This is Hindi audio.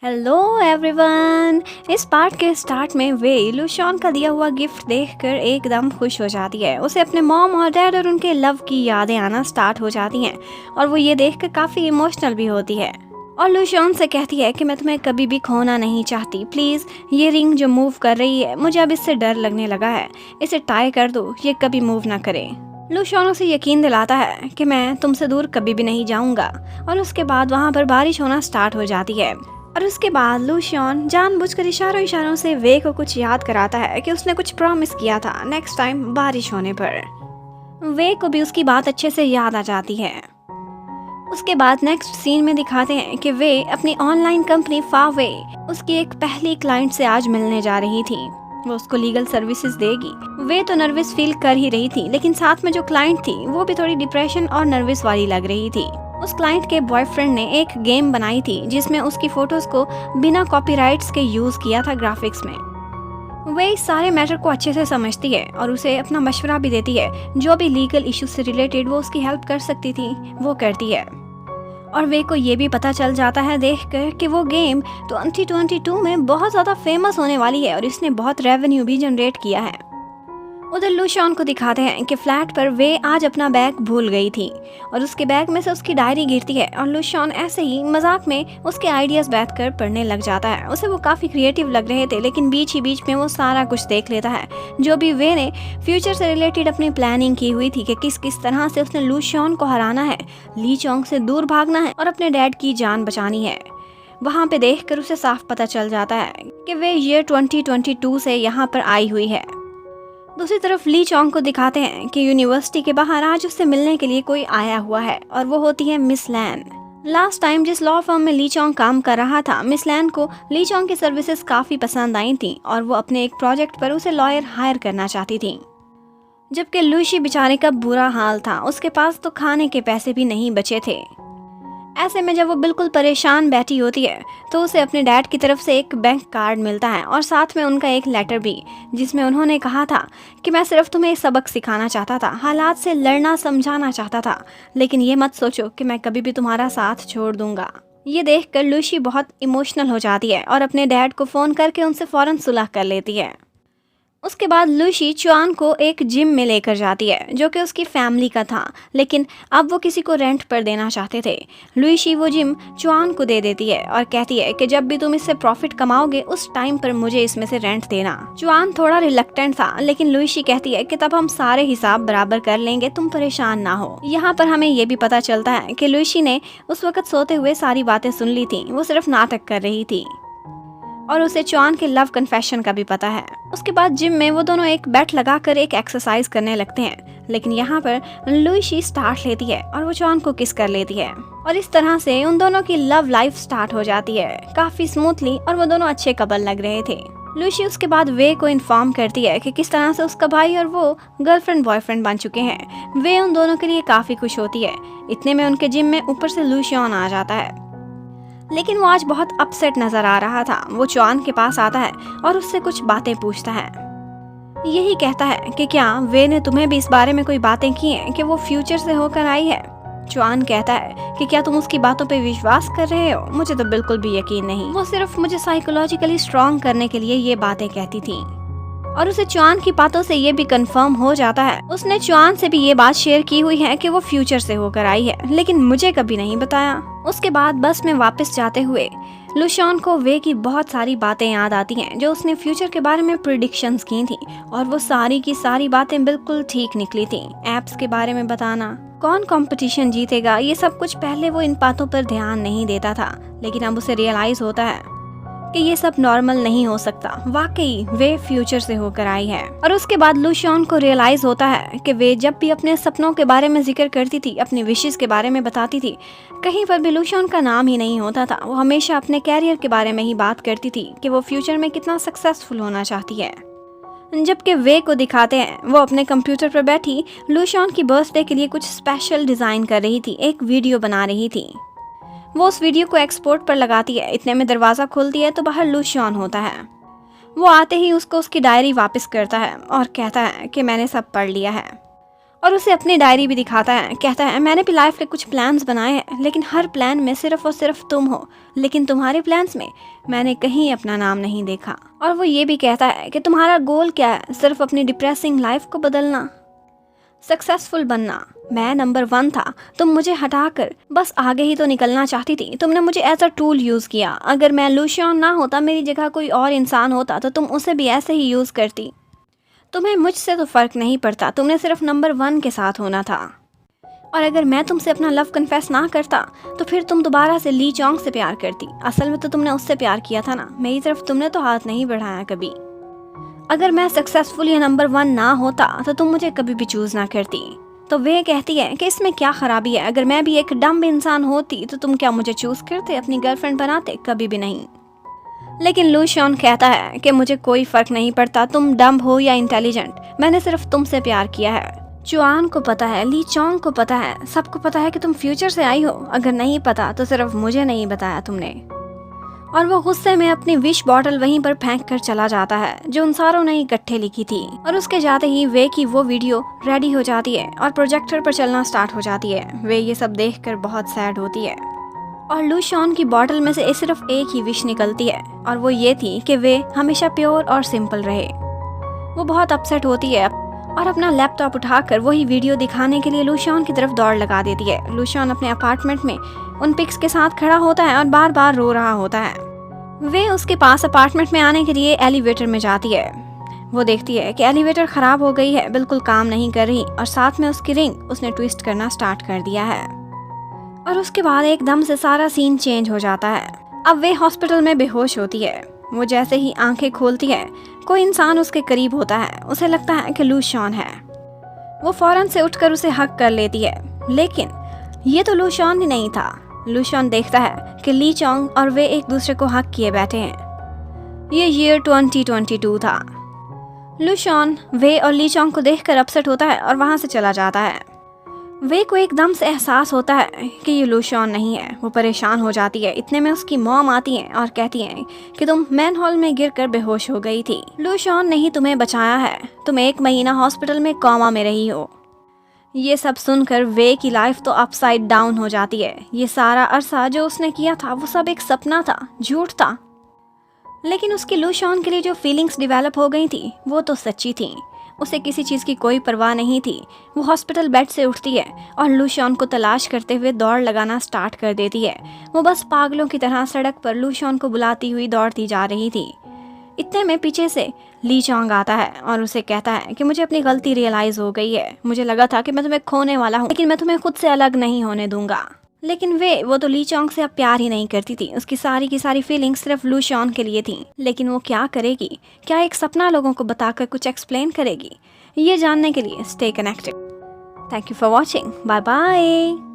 Hello everyone. इस पार्ट के स्टार्ट में वे लूशॉन का दिया हुआ गिफ्ट देखकर एकदम खुश हो जाती है। उसे अपने मॉम और डैड और उनके लव की यादें आना स्टार्ट हो जाती हैं और वो ये देखकर काफ़ी इमोशनल भी होती है और लूशॉन से कहती है कि मैं तुम्हें कभी भी खोना नहीं चाहती, प्लीज़ ये रिंग जो मूव कर रही है मुझे अब इससे डर लगने लगा है, इसे टाई कर दो, ये कभी मूव ना करे। लूशॉन उसे यकीन दिलाता है कि मैं तुमसे दूर कभी भी नहीं जाऊंगा और उसके बाद वहाँ पर बारिश होना स्टार्ट हो जाती है और उसके बाद लूशॉन जानबूझकर इशारों इशारों से वे को कुछ याद कराता है कि उसने कुछ प्रॉमिस किया था नेक्स्ट टाइम बारिश होने पर। वे को भी उसकी बात अच्छे से याद आ जाती है। उसके बाद नेक्स्ट सीन में दिखाते हैं कि वे अपनी ऑनलाइन कंपनी फावे उसकी एक पहली क्लाइंट से आज मिलने जा रही थी। वो उसको लीगल सर्विसेज देगी। वे तो नर्वस फील कर ही रही थी, लेकिन साथ में जो क्लाइंट थी वो भी थोड़ी डिप्रेशन और नर्वस वाली लग रही थी। उस क्लाइंट के बॉयफ्रेंड ने एक गेम बनाई थी जिसमें उसकी फोटोज को बिना कॉपीराइट्स के यूज किया था ग्राफिक्स में। वे इस सारे मैटर को अच्छे से समझती है और उसे अपना मशवरा भी देती है, जो भी लीगल इश्यूज से रिलेटेड वो उसकी हेल्प कर सकती थी वो करती है। और वे को ये भी पता चल जाता है देखकर कि वो गेम 2022 में बहुत ज़्यादा फेमस होने वाली है और इसने बहुत रेवेन्यू भी जनरेट किया है। उधर लूशॉन को दिखाते हैं कि फ्लैट पर वे आज अपना बैग भूल गई थी और उसके बैग में से उसकी डायरी गिरती है और लूशॉन ऐसे ही मजाक में उसके आइडियाज बैठकर पढ़ने लग जाता है। उसे वो काफ़ी क्रिएटिव लग रहे थे, लेकिन बीच ही बीच में वो सारा कुछ देख लेता है जो भी वे ने फ्यूचर से रिलेटेड अपनी प्लानिंग की हुई थी कि किस किस तरह से उसने लूशॉन को हराना है, ली चोंग से दूर भागना है और अपने डैड की जान बचानी है। वहाँ पे देखकर उसे साफ पता चल जाता है कि वे ईयर 2022 से यहाँ पर आई हुई है। दूसरी तरफ ली चोंग को दिखाते हैं कि यूनिवर्सिटी के बाहर आज उससे मिलने के लिए कोई आया हुआ है और वो होती है मिस लैन। लास्ट टाइम जिस लॉ फर्म में ली चोंग काम कर रहा था, मिस लैन को ली चोंग की सर्विसेज काफ़ी पसंद आई थी और वो अपने एक प्रोजेक्ट पर उसे लॉयर हायर करना चाहती थी। जबकि लूशी बेचारे का बुरा हाल था, उसके पास तो खाने के पैसे भी नहीं बचे थे। ऐसे में जब वो बिल्कुल परेशान बैठी होती है तो उसे अपने डैड की तरफ से एक बैंक कार्ड मिलता है और साथ में उनका एक लेटर भी, जिसमें उन्होंने कहा था कि मैं सिर्फ तुम्हें सबक सिखाना चाहता था, हालात से लड़ना समझाना चाहता था, लेकिन ये मत सोचो कि मैं कभी भी तुम्हारा साथ छोड़ दूंगा। ये देखकर लूशी बहुत इमोशनल हो जाती है और अपने डैड को फ़ोन करके उनसे फ़ौरन सुलह कर लेती है। उसके बाद लूशी चुआन को एक जिम में लेकर जाती है जो कि उसकी फैमिली का था, लेकिन अब वो किसी को रेंट पर देना चाहते थे। लूशी वो जिम चुआन को दे देती है और कहती है कि जब भी तुम इससे प्रॉफिट कमाओगे उस टाइम पर मुझे इसमें से रेंट देना। चुआन थोड़ा रिलक्टेंट था, लेकिन लूशी कहती है कि तब हम सारे हिसाब बराबर कर लेंगे, तुम परेशान ना हो। यहाँ पर हमें ये भी पता चलता है कि लूशी ने उस वक्त सोते हुए सारी बातें सुन ली थी, वो सिर्फ नाटक कर रही थी और उसे चुआन के लव कन्फेशन का भी पता है। उसके बाद जिम में वो दोनों एक बेट लगाकर एक एक्सरसाइज करने लगते हैं, लेकिन यहाँ पर लूशी स्टार्ट लेती है और वो चुआन को किस कर लेती है और इस तरह से उन दोनों की लव लाइफ स्टार्ट हो जाती है काफी स्मूथली और वो दोनों अच्छे कपल लग रहे थे। लूशी उसके बाद वे को इन्फॉर्म करती है कि किस तरह से उसका भाई और वो गर्लफ्रेंड बॉयफ्रेंड बन चुके हैं। वे उन दोनों के लिए काफी खुश होती है। इतने में उनके जिम में ऊपर से लूशियन आ जाता है, लेकिन वो आज बहुत अपसेट नजर आ रहा था। वो चुआन के पास आता है और उससे कुछ बातें पूछता है। यही कहता है कि क्या वे ने तुम्हें भी इस बारे में कोई बातें की हैं कि वो फ्यूचर से होकर आई है। चुआन कहता है कि क्या तुम उसकी बातों पे विश्वास कर रहे हो, मुझे तो बिल्कुल भी यकीन नहीं, वो सिर्फ मुझे साइकोलॉजिकली स्ट्रॉन्ग करने के लिए ये बातें कहती थी। और उसे चुआन की बातों से ये भी कंफर्म हो जाता है, उसने चुआन से भी ये बात शेयर की हुई है कि वो फ्यूचर से होकर आई है, लेकिन मुझे कभी नहीं बताया। उसके बाद बस में वापस जाते हुए लूशॉन को वे की बहुत सारी बातें याद आती हैं जो उसने फ्यूचर के बारे में प्रिडिक्शंस की थी और वो सारी की सारी बातें बिल्कुल ठीक निकली थी। एप्स के बारे में बताना, कौन कंपटीशन जीतेगा, ये सब कुछ पहले वो इन बातों पर ध्यान नहीं देता था, लेकिन अब उसे रियलाइज होता है कि ये सब नॉर्मल नहीं हो सकता, वाकई वे फ्यूचर से होकर आई है। और उसके बाद लूशॉन को रियलाइज होता है कि वे जब भी अपने सपनों के बारे में जिक्र करती थी, अपनी विशेस के बारे में बताती थी, कहीं पर भी लूशॉन का नाम ही नहीं होता था। वो हमेशा अपने कैरियर के बारे में ही बात करती थी कि वो फ्यूचर में कितना सक्सेसफुल होना चाहती है। जबकि वे को दिखाते हैं वो अपने कंप्यूटर पर बैठी लूशॉन की बर्थडे के लिए कुछ स्पेशल डिजाइन कर रही थी, एक वीडियो बना रही थी। वो उस वीडियो को एक्सपोर्ट पर लगाती है। इतने में दरवाज़ा खुलती है तो बाहर लूशॉन होता है। वो आते ही उसको उसकी डायरी वापस करता है और कहता है कि मैंने सब पढ़ लिया है और उसे अपनी डायरी भी दिखाता है। कहता है मैंने भी लाइफ के कुछ प्लान्स बनाए हैं, लेकिन हर प्लान में सिर्फ और सिर्फ तुम हो, लेकिन तुम्हारे प्लान्स में मैंने कहीं अपना नाम नहीं देखा। और वो ये भी कहता है कि तुम्हारा गोल क्या है, सिर्फ अपनी डिप्रेसिंग लाइफ को बदलना, सक्सेसफुल बनना। मैं नंबर 1 था, तुम मुझे हटाकर बस आगे ही तो निकलना चाहती थी। तुमने मुझे एज अ टूल यूज़ किया। अगर मैं लूशियन ना होता, मेरी जगह कोई और इंसान होता, तो तुम उसे भी ऐसे ही यूज़ करती। तुम्हें मुझसे तो फ़र्क नहीं पड़ता, तुमने सिर्फ नंबर 1 के साथ होना था। और अगर मैं तुमसे अपना लव कन्फेस ना करता, तो फिर तुम दोबारा से ली चोंग से प्यार करती। असल में तो तुमने उससे प्यार किया था ना, मेरी तरफ तुमने तो हाथ नहीं बढ़ाया कभी। अगर मैं सक्सेसफुल या नंबर 1 ना होता, तो तुम मुझे कभी भी चूज़ ना करती। तो वे कहती है कि इसमें क्या ख़राबी है, अगर मैं भी एक डम्ब इंसान होती, तो तुम क्या मुझे चूज़ करते, अपनी गर्लफ्रेंड बनाते? कभी भी नहीं। लेकिन लूशियन कहता है कि मुझे कोई फ़र्क नहीं पड़ता, तुम डम्ब हो या इंटेलिजेंट, मैंने सिर्फ तुमसे प्यार किया है। चुआन को पता है, ली चोंग को पता है, सबको पता है कि तुम फ्यूचर से आई हो। अगर नहीं पता तो सिर्फ मुझे नहीं बताया तुमने। और वो गुस्से में अपनी विश बॉटल वहीं पर फेंक कर चला जाता है, जो उन सारों ने इकट्ठे लिखी थी। और उसके जाते ही वे की वो वीडियो रेडी हो जाती है और प्रोजेक्टर पर चलना स्टार्ट हो जाती है। वे ये सब देखकर बहुत सैड होती है। और लूशियन की बॉटल में से सिर्फ एक ही विश निकलती है, और वो ये थी कि वे हमेशा प्योर और सिंपल रहे। वो बहुत अपसेट होती है और अपना लैपटॉप उठाकर वही वीडियो दिखाने के लिए लूशियन की तरफ दौड़ लगा देती है। लूशियन अपने अपार्टमेंट में उन पिक्स के साथ खड़ा होता है और बार बार रो रहा होता है। वे उसके पास अपार्टमेंट में आने के लिए एलिवेटर में जाती है। वो देखती है कि एलिवेटर ख़राब हो गई है, बिल्कुल काम नहीं कर रही, और साथ में उसकी रिंग उसने ट्विस्ट करना स्टार्ट कर दिया है। और उसके बाद एकदम से सारा सीन चेंज हो जाता है। अब वे हॉस्पिटल में बेहोश होती है। वो जैसे ही आंखें खोलती है, कोई इंसान उसके करीब होता है। उसे लगता है कि लूशियन है। वो फौरन से उठकर उसे हक कर लेती है, लेकिन ये तो लूशियन ही नहीं था। लूशियन देखता है कि ली चोंग और वे एक दूसरे को हक किए बैठे हैं। ये ईयर 2022 था। लूशियन वे और ली चोंग को देखकर अपसेट होता है और वहाँ से चला जाता है। वे को एकदम से एहसास होता है कि ये लूशियन नहीं है। वो परेशान हो जाती है। इतने में उसकी मॉम आती हैं और कहती हैं कि तुम मैन हॉल में गिरकर बेहोश हो गई थी। लूशियन ने ही तुम्हें बचाया है, तुम 1 महीना हॉस्पिटल में कोमा में रही हो। ये सब सुनकर वे की लाइफ तो अपसाइड डाउन हो जाती है। ये सारा अरसा जो उसने किया था, वो सब एक सपना था, झूठ था। लेकिन उसकी लूशियन के लिए जो फीलिंग्स डेवलप हो गई थी, वो तो सच्ची थी। उसे किसी चीज़ की कोई परवाह नहीं थी। वो हॉस्पिटल बेड से उठती है और लूशियन को तलाश करते हुए दौड़ लगाना स्टार्ट कर देती है। वो बस पागलों की तरह सड़क पर लूशियन को बुलाती हुई दौड़ती जा रही थी। इतने में पीछे से ली चोंग आता है और उसे कहता है कि मुझे अपनी गलती रियलाइज़ हो गई है। मुझे लगा था कि मैं तुम्हें खोने वाला हूँ, लेकिन मैं तुम्हें खुद से अलग नहीं होने दूंगा। लेकिन वो तो ली चोंग से अब प्यार ही नहीं करती थी। उसकी सारी की सारी फीलिंग्स सिर्फ लूशियन के लिए थी। लेकिन वो क्या करेगी? क्या एक सपना लोगों को बताकर कुछ एक्सप्लेन करेगी? ये जानने के लिए stay connected. Thank you for watching. Bye bye.